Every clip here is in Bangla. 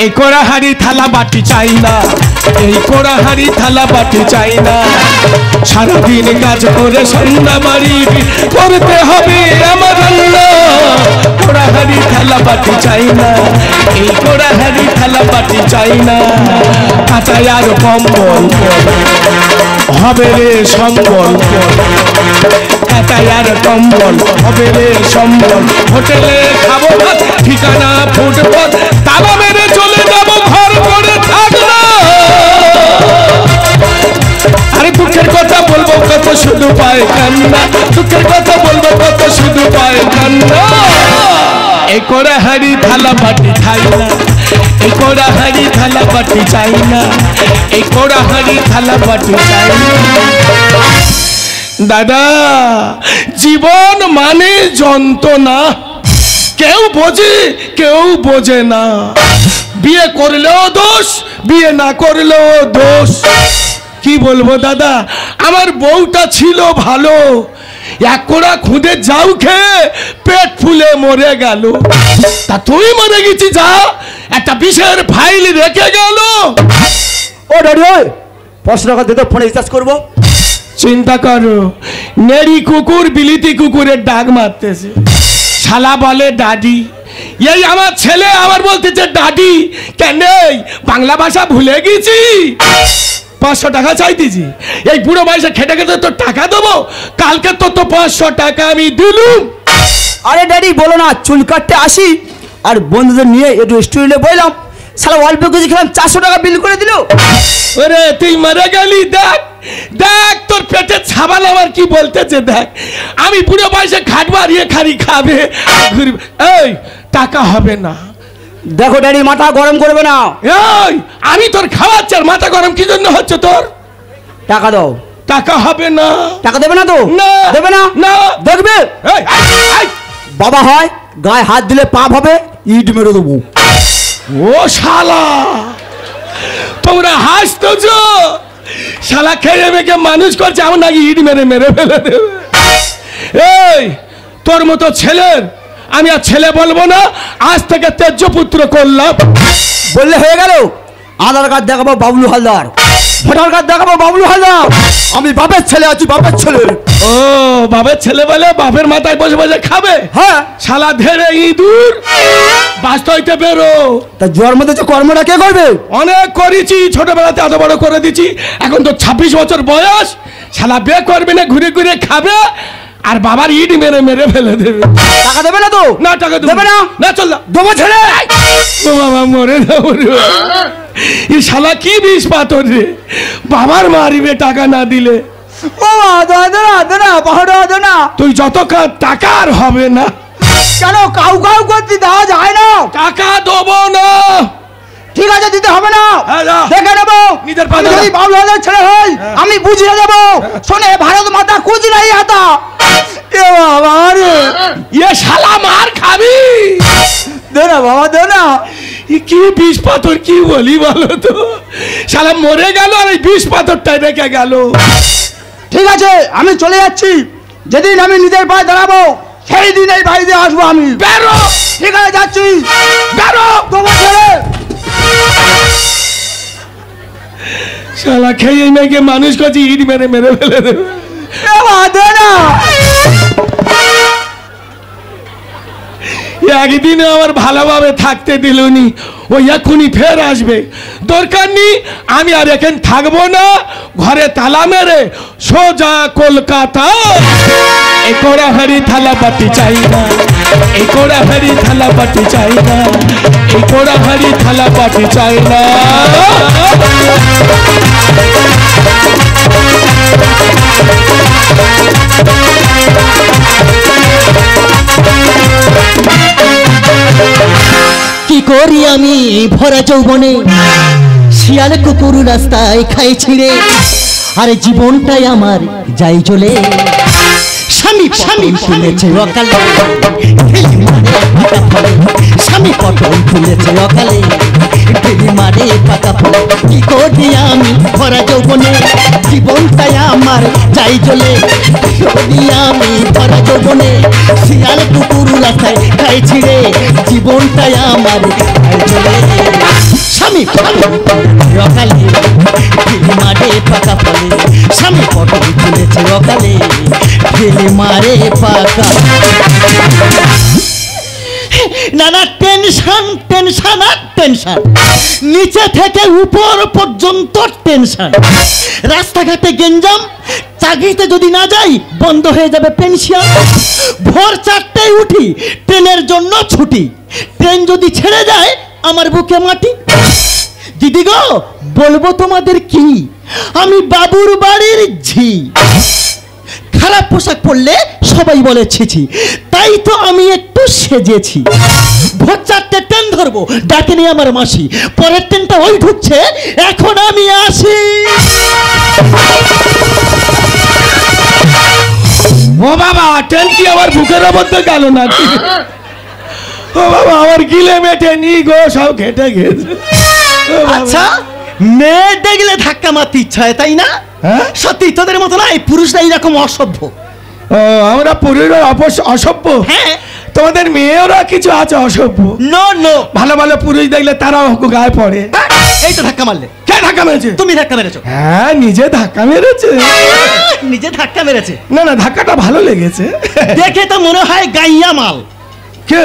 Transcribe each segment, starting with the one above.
এই কোড়া হাড়ি থালা বাটি চাই না, এই কোড়া হাড়ি থালা বাটি চাই না। সারাদিন কাজ করে সন্ধ্যা বাড়ি করতে হবে আমার রান্না। কোড়া হাড়ি থালা বাটি চাই না, এই কোড়া হাড়ি থালা বাটি চাই না। কাঁটায় আর কম্বল হবে রে সম্বল, কাঁটায় আর কম্বল হবে রে সম্বল। হোটেলে খাবো ভাত, ঠিকানা ফুটবল, তালা মেরে চলে যাবো ঘর করে থাকবো। আরে দুঃখের কথা বলবো কত শুধু পায় কান্না, দুঃখের কথা বলবো কত শুধু পায় কান্না। এই কোড়া হাড়ি থালা বাটি খাই না, এই কোড়া হাড়ি থালা বাটি চাই না, এই কোড়া হাড়ি থালা বাটি চাই না। দাদা জীবন মানে যন্ত্রণা, কেউ বোঝে কেউ বোঝে না। বিয়ে করলেও দোষ, বিয়ে না করলেও দোষ। কি বলবো দাদা, আমার বউটা ছিল ভালো, এক কোড়া খুদে যাও খেয়ে পেট ফুলে মরে গেল। তা তুই মরে গেছি, যা একটা বিষের ফাইল রেখে গেল। ও ড্যাডি, 500 টাকা দিতে ফোনে রিচার্জ করবো। চিন্তা করো, নেড়ি কুকুর বিলিতি কুকুরের ডাক মারতেছে। শালা বলে ডাডি, এই আমার ছেলে আমার বলতেছে ডাডি। কেন বাংলা ভাষা ভুলে গেছি? 500 টাকা চাইতেছি, এই বুড়ো বয়সে খেটে খেটে তো টাকা দেবো। কালকে তো 500 টাকা আমি দিলুম। আরে ড্যাডি বলো না, চুল কাটতে আসি আর বন্ধুদের নিয়ে একটু রেস্টুরেন্টে বললাম, শালা অল্প কিছু খেলাম, 400 টাকা বিল করে দিল। ওরে তুই মরে গেলি, দেখ দেখ তোর পেটে ছাবাল আমার কি বলতেছে দেখ। আমি বুড়ো বয়সে খাট মারিয়ে খালি খাবে ঘুরবে। এই টাকা হবে না। দেখো ড্যাডি, মাথা গরম করবে না। এই আমি তোর খাওয়াচ্ছি আর মাথা গরম কি জন্য হচ্ছে তোর? টাকা দাও। টাকা হবে না। টাকা দেবে না তো? না দেবে না? না দেখবে বাবা হয় গায়ে হাত দিলে পাপ হবে, ইট মেরে দেবো। ও শালা, তোমরা হাসতেছো? শালা খেয়ে মেখে মানুষ করছে, আমার নাকি ইট মেরে মেরে ফেলে দেবে। এই তোর মতো ছেলের আমি আর ছেলে বলবো না, আজ থেকে তেজ্য পুত্র করলাম। বললে হয়ে গেল? আধার কার্ড দেখাবো বাবলু হালদার, ভোটার কার্ড দেখাবো বাবলু হালদার। আমি বাপের ছেলে আছি, বাপের ছেলে। ও বাপের ছেলে বলে বাপের মাথায় বসে বসে খাবে? হ্যাঁ। শালা ধেরে ইঁদুর বাস্ত হইতে বেরো। তা জন্ম দিতে কর্মটা কে করবে? অনেক করেছি, ছোটবেলাতে এত বড় করে দিচ্ছি, এখন তো 26 বছর বয়স। শালা বিয়ে করবে না, ঘুরে ঘুরে খাবে আর বাবার ইট মেরে মেরে ফেলে দেবে। টাকা দেবে না তো? না টাকা দেবে না? না চল না দেবো ছেলে। ও বাবা মরে যাবো রে। এই শালা কি বিষ পাথর রে, বাবার মারিবে টাকা না দিলে। ও না, তুই যত টাকা আর হবে না। কেন কাউ কাউ করতে দেওয়া যায় না? টাকা দেবো না। ঠিক আছে, দিতে হবে না, হ্যাঁ, দেখে নেবো। নিজের আমি যদি বাবলু হালদার ছেলে হই, আমি বুঝিয়ে দেবো। শোনে ভারত মাতা কুচ নাই হাতা। এ বাবা রে, এ শালা মার খাবি। দে না বাবা, দে না। কি বিষ পাথর কি বলি বলো তো? শালা মরে গেল আর এই বিষ পাথরটাই রেখে গেল। ঠিক আছে, আমি চলে যাচ্ছি। যেদিন আমি নিজের পায়ে দাঁড়াবো সেই দিন এই বাড়িতে আসবো আমি। বেরো। ঠিক আছে, যাচ্ছি। বেরো। তোমার ছেলে শালা খেয়ে মেয়েকে মানুষ করছি, ইট মেরে মেরে ফেলে দেবে। দে না। একদিনে আমার ভালোভাবে থাকতে দিলুনি, ওই এখনই ফের আসবে। দরকার নেই, আমি আর এখানে থাকবো না। ঘরে তালা মেরে সোজা কলকাতা। এই কোড়া হাড়ি থালা বাটি চাই না, এই কোড়া হাড়ি থালা বাটি চাই না, এই কোড়া হাড়ি থালা বাটি চাই না। কি করি আমি ভরা যৌবনে, শিয়াল কুকুর রাস্তায় খাই ছিঁড়ে, আরে জীবনটাই আমার যাই চলে। স্বামী স্বামী তুলেছে অকালে ঢেলে মারে পাকা ফলে স্বামী পটল তুলেছে অকালে ঢেলে মারে পাকা ফলে কি করি আমি ভরা যৌবনে জীবনটাই আমার যাই চলে করি আমি ভরা যৌবনে শিয়াল কুকুর রাস্তায় খাই ছিঁড়ে জীবনটাই আমার যাই চলে স্বামী পটল অকালে ঢেলে মারে পাকা ফলে স্বামী পটল তুলেছে অকালে ঢেলে মারে পাকা নানা টেনশন টেনশন আর টেনশন নিচে থেকে উপর পর্যন্ত টেনশন রাস্তাঘাটে গেঞ্জাম চাকরিতে যদি না যাই বন্ধ হয়ে যাবে পেনশন ভোর 4টায় উঠি ট্রেনের জন্য ছুটি ট্রেন যদি ছেড়ে যায় আমার বুকে মাটি দিদি গো বলবো তোমাদের কি আমি বাবুর বাড়ির ঝি খারাপ পোশাক পরলে সবাই বলে ছিছি তাই তো আমি একটু সেজেছি ভোর 4টে ট্রেন ধরবো ডাকে নিয়ে আমার মাসি পরের ট্রেনটা ওই ঢুকছে এখন আমি আসি ও বাবা ট্রেন কি আমার বুকের মধ্যে গেল নাকি ও বাবা আমার গিলে মেটে নি গো সব ঘেটে গেছে আচ্ছা মেয়ে দেখলে ধাক্কা মারতে ইচ্ছা হয় তাই না হ্যাঁ? সত্যি তোদের মতো না এই পুরুষরা এইরকম অসভ্য ও আমরা পুরুষরা অসভ্য হ্যাঁ তোমাদের মেয়েরা কিছু আছে অসভ্য নো নো ভালো ভালো পুরুষ দেখলে তারাও গায়ে পড়ে এই তো ধাক্কা মারলে কে ধাক্কা মেরেছে তুমি ধাক্কা মেরেছো হ্যাঁ নিজে ধাক্কা মেরেছে নিজে ধাক্কা মেরেছে না না ধাক্কাটা ভালো লেগেছে দেখে তো মনে হয় গাইয়া মাল কে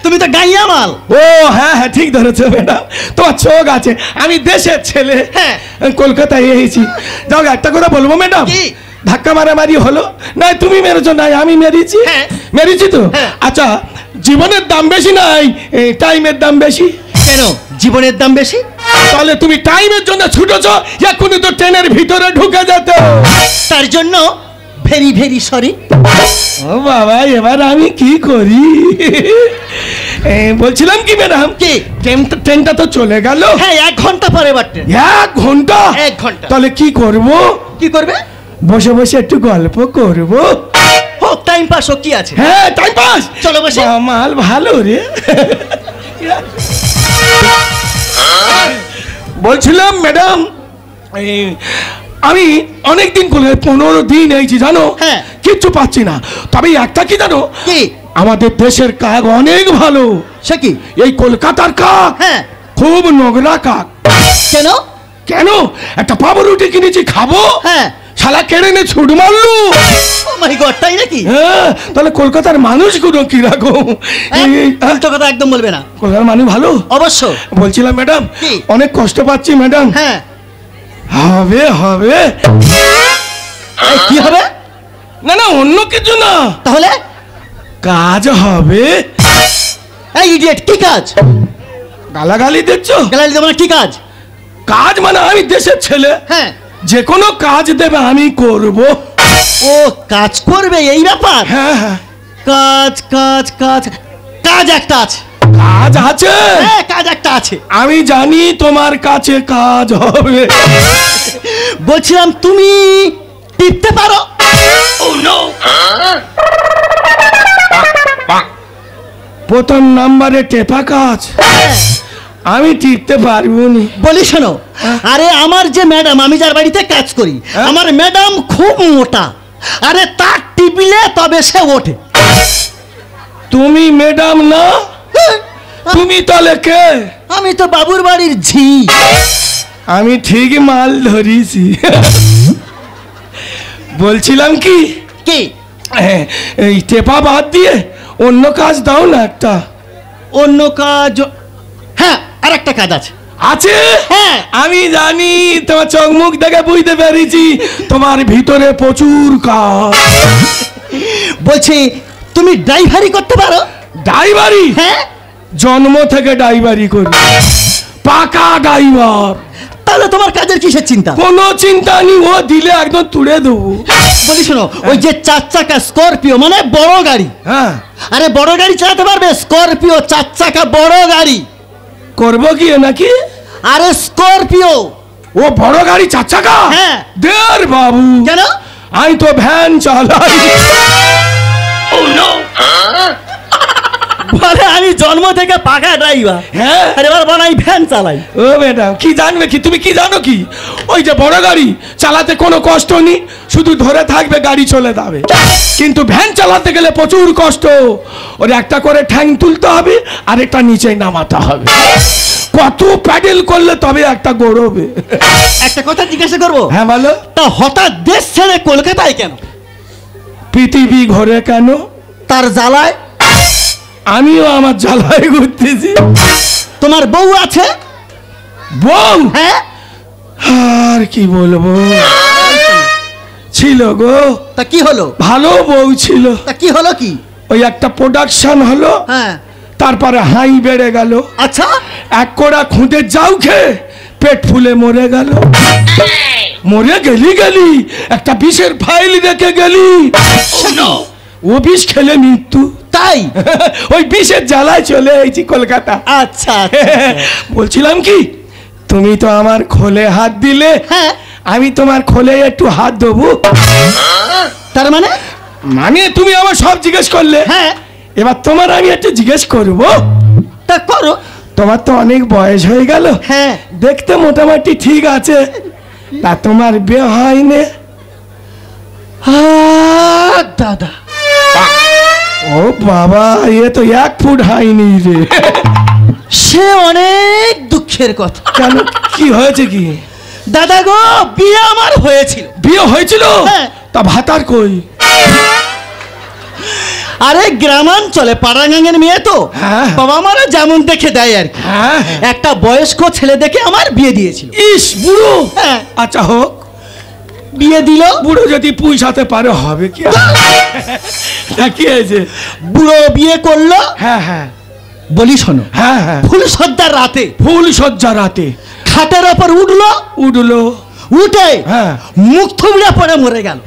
তুমি তো গাইয়া মাল ও হ্যাঁ হ্যাঁ ঠিক ধরেছো ম্যাডাম তোমার চোখ আছে আমি দেশের ছেলে হ্যাঁ। কলকাতায় এসেছি যাও একটা কথা বলবো ম্যাডাম কি? ধাক্কা মারামারি হলো নাই তুমি মেরেছো নাই আমি মেরেছি হ্যাঁ। মেরেছি তো হ্যাঁ। আচ্ছা জীবনের দাম বেশি নাই টাইমের দাম বেশি কেন জীবনের দাম বেশি তাহলে তুমি টাইমের জন্য ছুটেছো এখনই তো ট্রেনের ভিতরে ঢুকে যেত তার জন্য ভেরি ভেরি সরি ও বাবা এবার আমি কি করি বলছিলাম কি ম্যাডাম কি? ট্রেনটা তো চলে গেল হ্যাঁ 1 ঘন্টা পরে বাটে 1 ঘন্টা 1 ঘন্টা তাহলে কি করব কি করবে বসে বসে একটু গল্প করব হোক টাইম পাস হোক কি আছে হ্যাঁ টাইম পাস চলো বসে মাল ভালো রে বলছিলাম ম্যাডাম আমি অনেকদিন করে 15 দিন এইছি জানো হ্যাঁ। কিচ্ছু পাচ্ছি না তবে একটা কি জানো কি আমাদের দেশের কাক অনেক ভালো সে কি এই কলকাতার কাক হ্যাঁ খুব নোংরা কাক কেন কেন একটা পাউরুটি কিনেছি খাবো হ্যাঁ শালা কেড়ে নে ছুট মারলু ও মাই গড তাই নাকি হ্যাঁ তাহলে কলকাতার মানুষগুলো কিরকম উল্টো কথা একদম বলবে না কলকাতার মানুষ ভালো অবশ্য বলছিলাম ম্যাডাম কি? অনেক কষ্ট পাচ্ছি ম্যাডাম হ্যাঁ হবে হবে এই, কি হবে না না অন্য কিছু না তাহলে কাজ হবে এই ইডিয়েট কি কাজ গালাগালি দিচ্ছ গ্যালারি দেবো না কি কাজ কাজ মানে আমি দেশের ছেলে হ্যাঁ যে কোনো কাজ দেবে আমি করব ও কাজ করবে এই ব্যাপার হ্যাঁ হ্যাঁ কাজ কাজ কাজ কাজ একটা আছে কাজ আছে হ্যাঁ কাজ একটা আছে আমি জানি তোমার কাছে কাজ হবে বলছিলাম তুমি টিপতে পারো প্রথম নাম্বারে টেপা কাজ আমি টিপতে পারবো নি বলি শোনো আরে আমার যে ম্যাডাম আমি যার বাড়িতে কাজ করি হ্যাঁ? আমার ম্যাডাম খুব মোটা আরে তার টিপলে তবে সে ওঠে তুমি ম্যাডাম না তুমি তাহলে কে আমি তো বাবুর বাড়ির ঝি আমি ঠিক মাল ধরিছি বলছিলাম কি কি এই টেপা বাদ দিয়ে অন্য কাজ দাও না একটা অন্য কাজ হ্যাঁ আর একটা কাজ আছে আছে হ্যাঁ আমি জানি তোমার চোখ মুখ দেখে বুঝতে পেরেছি তোমার ভিতরে প্রচুর কাজ বলছি তুমি ড্রাইভারি করতে পারো ড্রাইভারি হ্যাঁ জন্ম থেকে ড্রাইভারি করি পাকা ড্রাইভার তাহলে তোমার কাজের কিসের চিন্তা কোনো চিন্তা নেই ও দিলে একদম তুলে দেবো বলি শোনো ওই যে 4 চাকা স্করপিও মানে বড় গাড়ি হ্যাঁ আরে বড় গাড়ি চালাতে পারবে স্করপিও 4 চাকা বড় গাড়ি করবো কি নাকি আরে স্করপিও ও বড় গাড়ি 4 চাকা হ্যাঁ। দের বাবু কেন আমি তো ভ্যান চালাই বলে আমি জন্ম থেকে পাকা ড্রাইভার, হ্যাঁ আর এবার বানাই ভ্যান চালাই। ও ম্যাডাম কি জানবে কি, তুমি কি জানো কি, ওই যে বড় গাড়ি চালাতে কোনো কষ্ট নেই, শুধু ধরে থাকবে গাড়ি চলে যাবে। কিন্তু ভ্যান চালাতে গেলে প্রচুর কষ্ট, ওর একটা করে ঠ্যাং তুলতে হবে আর একটা নিচে নামাতে হবে, কত প্যাডেল করলে তবে একটা গড়বে। একটা কথা জিজ্ঞাসা করবো? হ্যাঁ বলো। তা হঠাৎ দেশ ছেড়ে কলকাতায় কেন? পৃথিবী ঘোরে কেন? তার জ্বালায়। আমিও আমার জ্বালায় ঘুরতেছি। তোমার বউ আছে? বউ? হ্যাঁ। আর কি বলবো, ছিল গো। তা কি হলো? ভালো বউ ছিল। তা কি হলো কি? ওই একটা প্রোডাকশন হলো, হ্যাঁ। তারপরে হাই বেড়ে গেল, আচ্ছা। এক কোড়া খুঁটে যাও খেয়ে পেট ফুলে মরে গেল। মরে গেলি একটা বিষের ফাইল রেখে গেলি, ও বিষ খেলে মৃত্যু। তাই? ওই বিষের জ্বালায় চলে এসেছি কলকাতা। আচ্ছা। বলছিলাম কি, তুমি তো আমার খোলে হাত দিলে, হ্যাঁ। আমি তোমার খোলে একটু হাত দেবো। তার মানে? মানে তুমি আমার সব জিজ্ঞেস করলে, হ্যাঁ। এবার তোমার আমি একটু জিজ্ঞেস করবো। তা করো। তোমার তো অনেক বয়স হয়ে গেল, হ্যাঁ। দেখতে মোটামুটি ঠিক আছে, তা তোমার বিয়ে হয়নি? দাদা। ও বাবা, এ তো 1 ফুট হয়নি রে। সে অনেক দুঃখের কথা। কেন, কি হয়েছে কি? দাদা গো, বিয়ে আমার হয়েছিল। বিয়ে হয়েছিল? হ্যাঁ। তা ভাতার কই? আরে গ্রামাঞ্চলে পাড়াগাঙের মেয়ে তো, হ্যাঁ। বাবা মারা যেমন দেখে দেয় আর কি। হ্যাঁ। একটা বয়স্ক ছেলে দেখে আমার বিয়ে দিয়েছিল। ইস বুড়ো। হ্যাঁ। আচ্ছা হোক, বিয়ে দিল। বুড়ো যদি পুষাতে পারে হবে কি? তা কি হয়েছে? বুড়ো বিয়ে করলো। হ্যাঁ হ্যাঁ বলি শোনো, হ্যাঁ হ্যাঁ। ফুল সজ্জার রাতে ফুল সজ্জা রাতে খাটের ওপর উঠলো, উঠে হ্যাঁ। মুখ থুবড়ে পড়ে মরে গেল।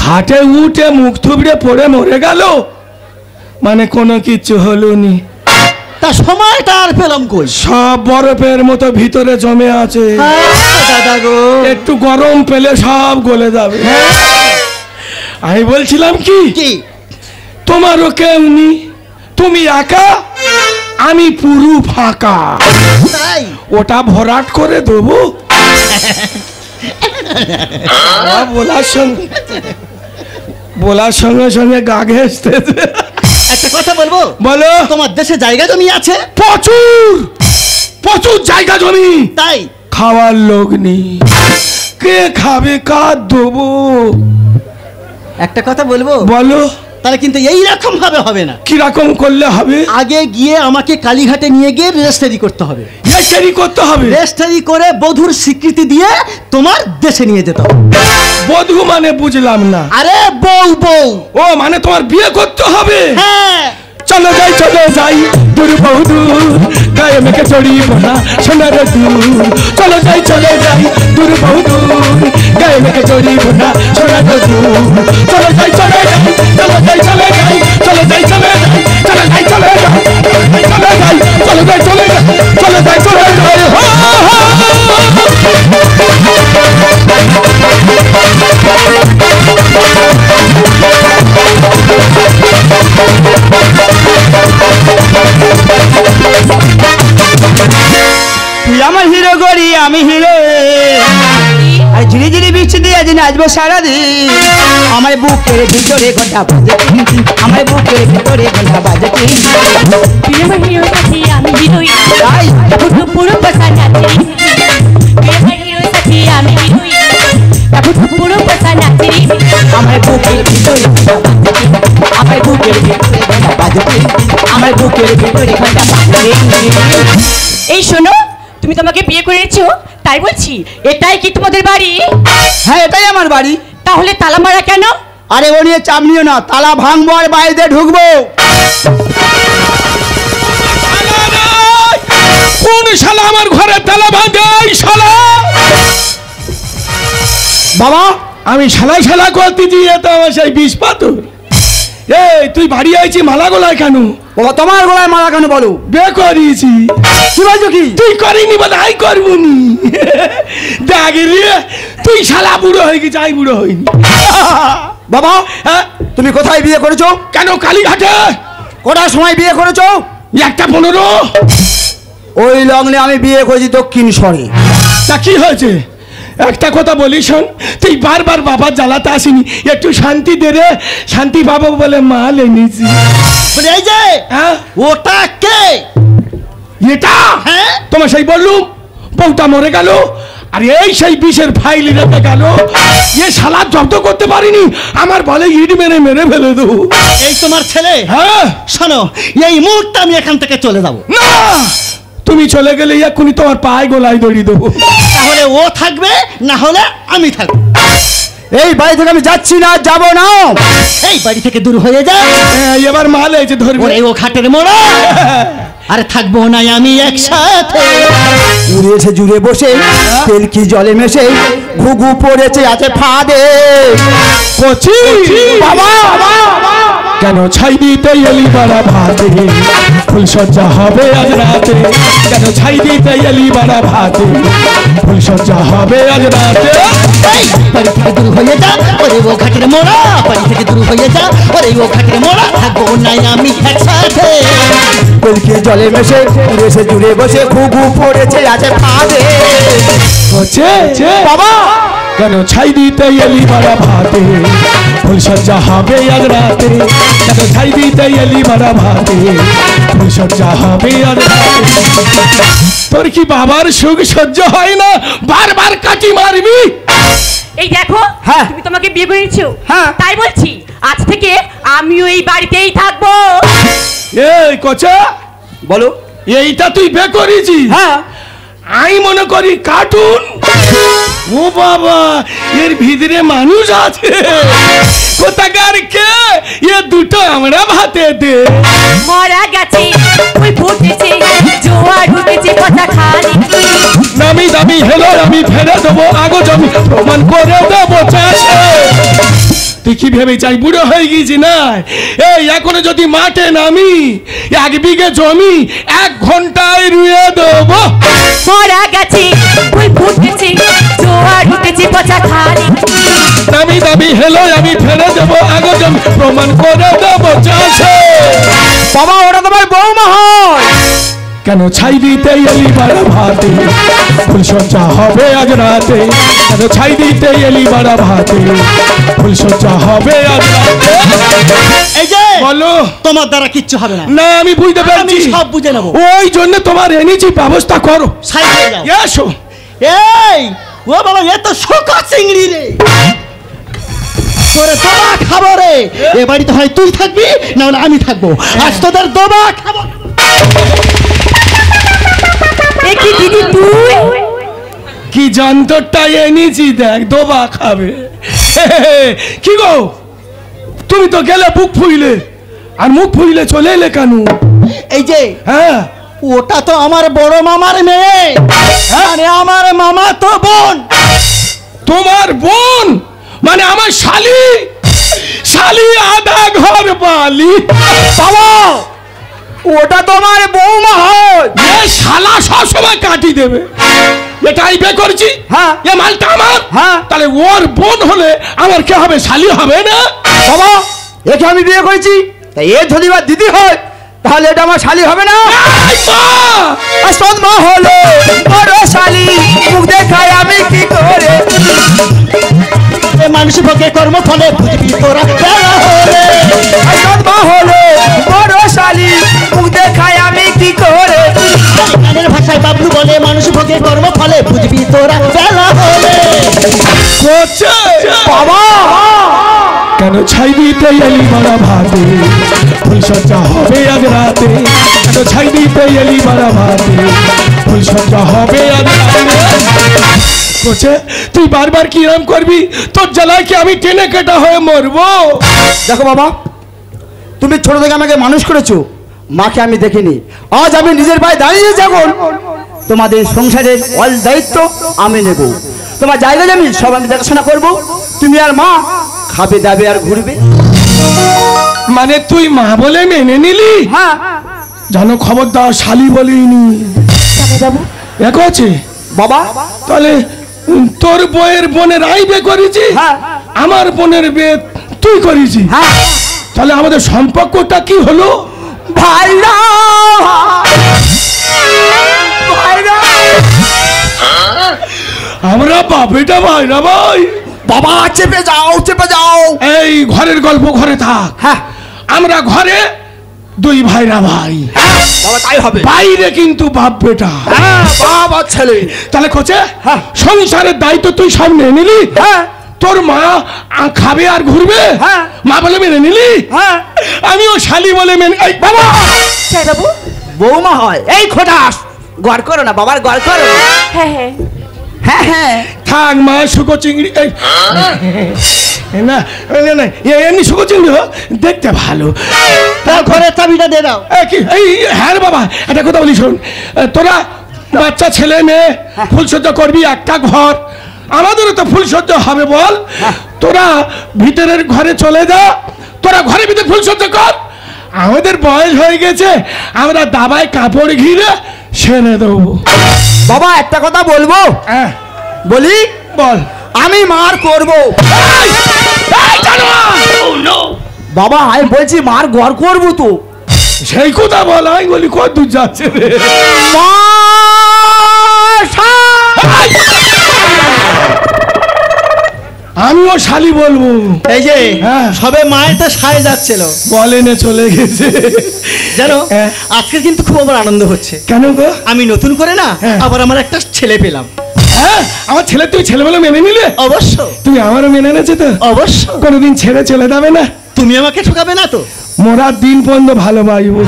খাটে উঠে মুখ থুবড়ে পড়ে মরে গেল, মানে কোনো কিচ্ছু হলো নি? তা সময়টা আর পেলাম কই? সব বরফের মতো ভিতরে জমে আছে, দাদা গো, একটু গরম পেলে সব গলে যাবে। আমি বলছিলাম কি, কি তোমারও কেউ নি, তুমি একা, আমি পুরো ফাঁকা, তাই? ওটা ভরাট করে দেবো? বলার সঙ্গে সঙ্গে গা ঘেঁষতেছে। একটা কথা বলবো? বলো। তোমার দেশে জায়গা জমি আছে? প্রচুর প্রচুর জায়গা জমি, তাই? খাওয়ার লোক নেই, কে খাবে, কার দেবো? একটা কথা বলবো? বলো। তাহলে কিন্তু এই রকম ভাবে হবে না। কিরকম করলে হবে? আগে গিয়ে আমাকে কালীঘাটে নিয়ে গিয়ে রেজিস্ট্রি করতে হবে। রেজিস্ট্রি করতে হবে? রেজিস্ট্রি করে বধূর স্বীকৃতি দিয়ে তোমার দেশে নিয়ে যেতে হবে। বধূ মানে বুঝলাম না। আরে বউ বউ। ও মানে তোমার বিয়ে করতে হবে? হ্যাঁ। চলো যাই দূর বহু দূর, গায়ে মেখে চড়িব না সোনার দূর। চলো যাই দূর বহু দূর, গায়ে মেখে চড়িব না সোনার দূর। চলো যাই চলো যাই চলো যাই চলো যাই চলো যাই চলো যাই চলো যাই চলো যাই চলো যাই চলো যাই চলো যাই চলো যাই হো তুই আমার হিরো গড়ি আমি হিরো, আর ঝিরি ঝিরি বৃষ্টি দিয়ে আজ নাচবো সারাদিন। আমার বুকের ভিতরে ঘন্টা বাজে, আমার বুকের ভিতরে ঘন্টা বাজে। তুই আমার হিরো সাথী আমি হিরোইন, তাই এখন তো পুরো পয়সা নাচি। তুই আমার হিরো সাথী আমি হিরোইন, এখন তো পুরো পয়সা নাচি। আমার বুকের ভিতরে ঘন্টা বাজে, আমার বুকের ভিতরে ঘন্টা বাজে, আমার বুকের ভিতরে ঘন্টা বাজে। এই শোনো, তুমি তোমাকে বিয়ে করেছো তাই বলছি, এটাই কি তোমাদের বাড়ি? হ্যাঁ এটাই আমার বাড়ি। তাহলে তালা মারা কেন? আরে ও নিয়ে চাপ নিও না, তালা ভাঙবো আর বাইরে ঢুকবো। কোন শালা আমার ঘরে তালা ভাঙে? এই শালা বাবা, আমি শালা করতে দিয়ে তো আমার সেই বিষ পাথর। এই তুই বাড়ি আইছি মালা গলায় কেন? ও তোমার গলায় মালা কেন বলো? বে করিয়েছি। কি বলছো কি? তুই করিনি বলে আই করবো নি। দেখ রে, তুই শালা বুড়ো হয়ে গেছিস, আই বুড়ো হইনি। বাবা হ্যাঁ তুমি কোথায় বিয়ে করেছো? কেন কালীঘাটে? কোটার সময় বিয়ে করেছো? 1:15। ওই লগ্নে আমি বিয়ে করেছি দক্ষিণ স্বরে। তা কি হয়েছে? একটা কথা বলি শোন, তুই বারবার বাবার জ্বালাতে আসিনি, একটু শান্তি দে রে। শান্তি পাবো বলে মাল এনেছি। বলে, এই যে হ্যাঁ ওটা কে? এটা হ্যাঁ? তোমার সেই বললুম বউটা মরে গেল, আর এই সেই বিষের ফাইল রেখে গেল। এ শালা জব্দ করতে পারিনি, আমার বলে ইট মেরে মেরে ফেলে দেবো। এই তোমার ছেলে? হ্যাঁ। শোনো, এই মুহূর্তে আমি এখান থেকে চলে যাব। না, তুমি চলে গেলে এক্ষুনি তোমার পায়ে গোলায় দড়ি দেবো। তাহলে ও থাকবে, না হলে আমি থাকবো। এই বাড়ি থেকে আমি যাচ্ছি না, যাব না। এই বাড়ি থেকে দূর হয়ে যা। এবার মাল এসে ধরবে। ওরে ও খাটের মোড়া, আরে থাকবো না আমি একসাথে। উড়েছে জুড়ে বসে তেল কি জলে মেশে, ঘুঘু পড়েছে আছে ফাঁদে। কচি বাবা, কেন ছাই দিতে এলি বাড়া ভাতে, ফুলসজ্জা হবে আজ রাতে। কেন ছাই দিতে এলি বাড়া ভাতে, ফুলসজ্জা হবে আজ রাতে। এই বাড়ি থেকে দূর হয়ে যা, ওরে ও খাটের মোড়া, বাড়ি থেকে দূর হয়ে যা, ওরে ও খাটের মোড়া, থাকবো না আমি একসাথে। তেল কি জলে মেশে উড়েছে জুড়ে বসে, ঘুঘু পড়েছে আছে ফাঁদে। কচি বাবা, কেন ছাই দিতে এলি বাড়া ভাতে, ফুলসজ্জা হবে আজ রাতে। কেন ছাই দিতে এলি বাড়া ভাতে, ফুলসজ্জা হবে আজ রাতে। তোর কি বাবার সুখ সহ্য হয় না? বারবার কাটি মারবি। এই দেখো, হ্যাঁ। তুমি তোমাকে বিয়ে করে নিয়েছো, হ্যাঁ। তাই বলছি আজ থেকে আমিও এই বাড়িতেই থাকবো। এই কচা, বলো। এইটা তুই বে করেছিস? হ্যাঁ। আমি মনে করি কার্টুন। ও বাবা, এর ভিতরে মানুষ আছে। কোথাকার কে? এ দুটো আমরা ভাতে দে। মরা গেছে, ওই ফুটেছে, জোয়ার উঠেছে কথা খালি। নামি দামি হেলো আমি ফেলে দেবো, আগো জমি প্রমাণ করে দেবো চাষে। তুই কি ভেবে চাই বুড়ো হয়ে গেছি না? এই এখনো যদি মাঠে নামি 1 বিঘে জমি 1 ঘন্টায় রুয়ে দেবো। মরা গেছে, ওই ফুটেছে, জোয়ার উঠেছে কথা খালি। নামি দামি হেলো আমি ফেলে দেবো, আগো জমি প্রমাণ করে দেবো চাষে। বাবা, ওটা তোমার বৌমা হয়। কেন ছাই দিতে এলি বাড়া ভাতে, ফুলসজ্জা হবে আজ রাতে। কেন ছাই দিতে এলি বাড়া ভাতে, ফুলসজ্জা হবে আজ রাতে। এই যে বলো। তোমার দ্বারা কিচ্ছু হবে না। না, আমি বুঝতে আমি পারছি, সব বুঝে নেবো। ওই জন্য তোমার এনেছি, ব্যবস্থা করো। সাইড হয়ে যাও। এসো। এই ও বাবা, এ তো শোকা চিংড়ি রে। তোরে দোবা খাবো রে। এ বাড়িতে হয় তুই থাকবি, না হলে আমি থাকবো। আজ তোদের দোবা খাবো। এ কি দিদি তুই? কি যন্ত্রটা এনেছি দেখ, দোবা খাবে। কি গো, তুমি তো গেলে বুক ফুইলে, আর মুখ ফুইলে চলে এলে কেন? এই যে হ্যাঁ, ওটা তো আমার বড় মামার মেয়ে, মানে আমার মামা তো বোন। তোমার বোন মানে আমার শালি? শালি আধা ঘর বালি। বাবা, ওটা তোমার বৌমা হয়। এ শালা সবসময় কাটি দেবে। এটাই বে করছি। হ্যাঁ। এ মালটা আমার। হ্যাঁ। তাহলে ওর বোন হলে আমার কে হবে? শালি হবে না? বাবা, একে আমি বিয়ে করেছি, তাই এ যদি বা দিদি হয়, তাহলে এটা আমার শালি হবে না? এই মা! আসল মা হলো বড় শালি, মুখ দেখায় আমি কি করে? এ মানুষ ভোগে কর্ম ফলে বুঝবি তোরা বেলা হলে। আসল মা হলো বড় শালি, মুখ দেখায় আমি কি করে? গানের ভাষায় বাবলু বলে মানুষ ভোগে কর্ম ফলে বুঝবি তোরা বেলা হলে। করছে বাবা, কেন ছাই দিতে এলি বাড়া ভাতে, ফুলসজ্জা হবে আজ রাতে। কেন ছাই দিতে এলি বাড়া ভাতে, ফুলসজ্জা হবে আজ রাতে। করছে তুই বারবার কি এরম করবি? তোর জ্বালায় কি আমি টেনে কেটা হয়ে মরবো? দেখো বাবা, তুমি ছোট থেকে আমাকে মানুষ করেছো, মাকে আমি দেখিনি। আজ আমি নিজের পায়ে দাঁড়িয়ে যখন তোমাদের সংসারের অল দায়িত্ব আমি নেব। তোমার জায়গা জমি সব আমি দেখাশোনা করবো। তুমি আর মা খাবে দাবে আর ঘুরবে। মানে তুই মা বলে মেনে নিলি? হ্যাঁ। জানো খবর দাও, শালি বলিনি। এক আছে বাবা, তাহলে তোর বইয়ের বোনের আই বে করেছি, হ্যাঁ। আমার বোনের বে তুই করেছি? হ্যাঁ তাহলে আমাদের সম্পর্কটা কি হলো? ভাইরা ভাইরা আমরা বাপেটা ভাইরা ভাই। বাবা চেপে যাও চেপে যাও। এই ঘরের গল্প ঘরে থাক। হ্যাঁ আমরা ঘরে দুই ভাইরা ভাই, বাবা তাই হবে। বাইরে কিন্তু বাপ বেটা। হ্যাঁ বাবা ছেলে। তাহলে কোচে হ্যাঁ। সংসারের দায়িত্ব তুই সব নিয়ে নিলি। হ্যাঁ তোর মা খাবে আর ঘুরবে। হ্যাঁ। মা বলে মেনে নিলি। হ্যাঁ আমিও শালি বলে মেনে। এই বাবা হ্যাঁ বাবু। বৌমা হয়। এই খোটাস গড় করো না বাবার গড় করো। হ্যাঁ হ্যাঁ হ্যাঁ হ্যাঁ থাক মা শুকো চিংড়ি। এই না না, না এমনি শুকো চিংড়ি হোক, দেখতে ভালো। তার ঘরের চাবিটা দে দাও। এই হ্যাঁ রে বাবা, একটা কথা বলি শোন। তোরা বাচ্চা ছেলে মেয়ে ফুলসজ্জা করবি, একটা ঘর, আমাদেরও তো ফুলসজ্জা হবে বল। তোরা ভিতরের ঘরে চলে যা, তোরা ঘরের ভিতরে ফুলসজ্জা কর। আমাদের বয়স হয়ে গেছে, আমরা দাবায় কাপড় ঘিরে সেরে দেবো। বাবা একটা কথা বলবো। হ্যাঁ বলি বল। আমি মার করব। এই, এই জানোয়ার! বাবা আমি বলছি মার গড় করব তো। সেই কথা বল। আমি বলি কত দূর যাচ্ছে রে। মা আমিও শালি বলবো। এই যে হ্যাঁ। সবে মায়ের তো সায় যাচ্ছিল বলেনে চলে গেছে জানো। হ্যাঁ। আজকে কিন্তু খুব আমার আনন্দ হচ্ছে। কেন গো? আমি নতুন করে না হ্যাঁ। আবার আমার একটা ছেলে পেলাম। হ্যাঁ, আমার ছেলে তুই ছেলে বলে মেনে নিলে? অবশ্য তুমি আমারও মেনে নেছে তো? অবশ্য। কোনোদিন ছেড়ে চলে যাবে না? তুমি আমাকে ঠকাবে না তো? মোরা দিন পর্যন্ত ভালোবাসবো।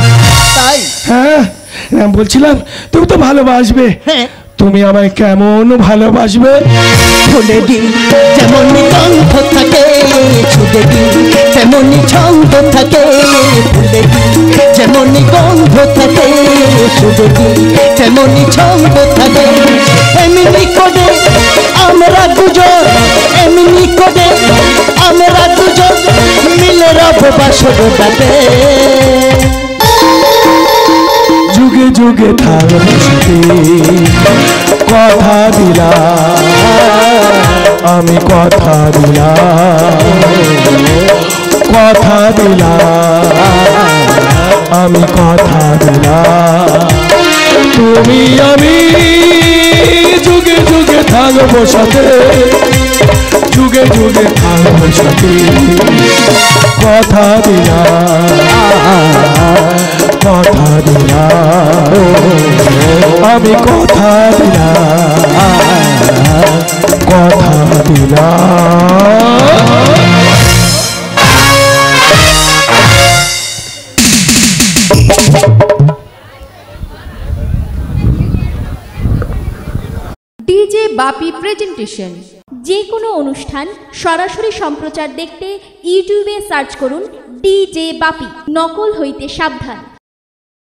তাই হ্যাঁ, বলছিলাম তুমি তো ভালোবাসবে। হ্যাঁ। তুমি আমায় কেমন ভালোবাসবে? ফুলে দিন যেমনি গন্ধ থাকে, ছুটে দিন তেমনি ছন্দ থাকে। ফুলে দিন যেমনি গন্ধ থাকে, ছুটে দিন তেমনি ছন্দ থাকে। এমনি করে আমরা দুজন, এমনি করে আমরা দুজন মিলে রব বাসরটাতে। যুগে যুগে থাকবে সাথে, কথা দিলাম আমি, কথা দিলাম, কথা দিলাম আমি, কথা দিলাম। তুমি আমি যুগে যুগে থাকবো সাথে, যুগে যুগে থাকবো সাথে, কথা দিলাম, কথা দিলাম আমি, কথা দিলাম, কথা দিলাম। ডিজে বাপি প্রেজেন্টেশন। যে কোনো অনুষ্ঠান সরাসরি সম্প্রচার দেখতে ইউটিউবে সার্চ করুন ডিজে বাপি। নকল হইতে সাবধান।